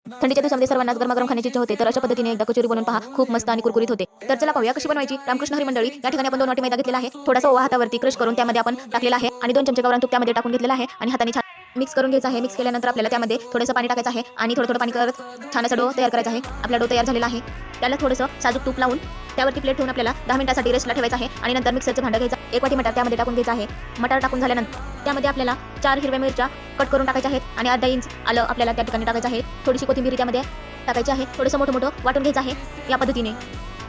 थंडीच्या दिवसामध्ये सर्वांनाच गरमागरम खाण्याची इच्छा होते, तर अशा पद्धतीने एकदा कचोरी बनवून पहा, खूप मस्त आणि कुरकुरीत होते. तर चला पाहूया कशी बनवायची. रामकृष्ण हरी मंडळी, या ठिकाणी आपण 2 वाटी मैदा घेतलेला आहे. थोडासा ओवा हातावरती क्रश करून त्यामध्ये आपण टाकलेला आहे आणि 2 चमचे गावरान तूप त्यामध्ये टाकून घेतलेला आहे आणि हाताने छान मिक्स करून घ्यायचं आहे. मिक्स केल्यानंतर आपल्याला त्यामध्ये थोडंसं पाणी टाकायचं आहे आणि थोडं पाणी करत छान असा डो तयार करायचा आहे. आपला डो तयार झालेला आहे. त्याला थोडंसं साजूक तूप लावून त्यावरती प्लेट ठेवून आपल्याला 10 मिनिटांसाठी रेस्टला ठेवायचं आहे आणि नंतर मिक्सरचं भांडं घ्यायचं. 1 वाटी मटार त्यामध्ये टाकून घ्यायचं आहे. मटार टाकून झाल्यानंतर त्यामध्ये आपल्याला 4 हिरव्या मिरच्या कट करून टाकायच्या आहेत आणि अर्धा इंच आलं आपल्याला त्या ठिकाणी टाकायचं आहे. थोडीशी कोथिंबीर त्यामध्ये टाकायची आहे. थोडंसं मोठं वाटून घ्यायचं आहे. या पद्धतीने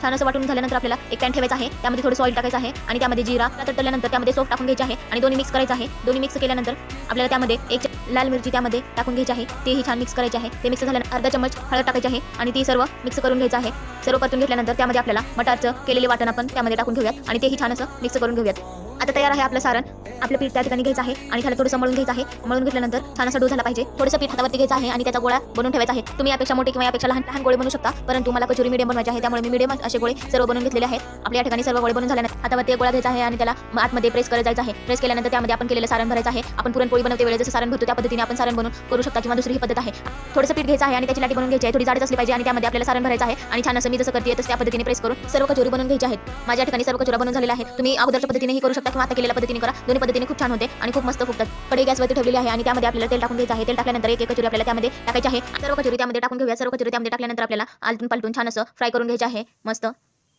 छान असं वाटून झाल्यानंतर आपल्याला एक पॅन ठेवायचा आहे. त्यामध्ये थोडंसं ऑइल टाकायचं आहे आणि त्यामध्ये जीरा तडतडल्यानंतर त्यामध्ये सोप टाकून घ्यायचे आहे आणि दोन्ही मिक्स करायचं आहे. दोन्ही मिक्स केल्यानंतर आपल्याला त्यामध्ये एक लाल मिरची त्यामध्ये टाकून घ्यायची आहे. तेही छान मिक्स करायचे आहे. ते मिक्स झाल्यानंतर अर्धा चमच हळद टाकायची आहे आणि ती सर्व मिक्स करून घ्यायचं आहे. सर्व परतून घेतल्यानंतर त्यामध्ये आपल्याला मटारचं केलेले वाटण आपण त्यामध्ये टाकून घेऊयात आणि तेही छान असं मिक्स करून घेऊयात. आता तयार आहे आपलं सारण. आपलं पीठ त्या ठिकाणी घ्यायचं आहे आणि त्याला थोडंसं मळून घ्यायचं आहे. मळून घेतल्यानंतर छान असा डो झाला पाहिजे. थोडंसं पीठ हातावरती घ्यायचं आहे आणि त्याचा गोळा बनवून ठेवायचा आहे. तुम्ही यापेक्षा मोठे किंवा यापेक्षा लहान गोळे बनवू शकता, परंतु मला कचोरी मीडियम बनवायची आहे, त्यामुळे मी मीडियम असे गोळे सर्व बनवून घेतलेले आहेत. आपल्या या ठिकाणी सर्व गोळे बनवून झाल्यानंतर हातावरती एक गोळा घ्यायचा आहे आणि त्याला आतमध्ये प्रेस करत जायचं आहे. प्रेस केल्यानंतर त्यामध्ये आपण केलेलं सारण भरायचं आहे. आपण पुरणपोळी बनवते वेळेस जसं सारण भरतो त्या पद्धतीने आपण सारण बनवून करू शकता किंवा दुसरी ही पद्धत आहे. थोडंसं पीठ घ्यायचं आहे आणि त्याची लाटी बनवून घ्यायची आहे. थोडी जाडच असली पाहिजे आणि त्यामध्ये आपल्याला सारण भरायचं आहे आणि छान असं मी जसं करते तसं त्या पद्धतीने प्रेस करून सर्व कचोरी बनवून घ्यायची आहेत. माझ्या ठिकाणी सर्व कचोऱ्या बनवून झालेल्या आहेत. तुम्ही अगोदरच्या पद्धतीनेही करू शकता किंवा आता केलेल्या पद्धतीने करा. दोन्ही पद्धतीने खूप छान होते आणि खूप मस्त फुगतात. कढई गॅसवरती ठेवलेली आहे आणि त्यामध्ये आपल्याला तेल टाकून घ्यायचं आहे. तेल टाकल्यानंतर एक कचोरी आपल्याला त्यामध्ये टाकायची आहे. सर्व कचोरी त्यामध्ये टाकून घेऊया. सर्व कचोरी त्यामध्ये टाकल्यानंतर आपल्याला आलटून पालटून छान असं फ्राय करून घ्यायचे आहे. मस्त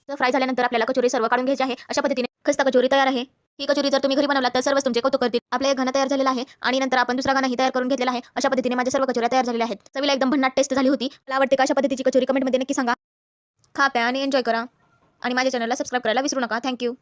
फ्राय झाल्यानंतर आपल्याला कचोरी सर्व काढून घ्यायची आहे. अशा पद्धतीने खस्ता कचोरी तयार आहे. ही कचोरी जर तुम्ही घरी बनवलात तर सर्वच तुमचे कौतुक करतील. आपला एक घन तयार झालेला आहे आणि नंतर आपण दुसरा घनही तयार करून घेतलेला आहे. अशा पद्धतीने माझ्या सर्व कचोऱ्या तयार झालेल्या आहेत. चवीला एकदम भन्नाट टेस्ट झाली होती. मला आवडते का अशा पद्धतीची कचोरी कमेंटमध्ये नक्की सांगा. खा प्या आणि एन्जॉय करा आणि माझ्या चॅनलला सबस्क्राईब करायला विसरू नका. थँक्यू.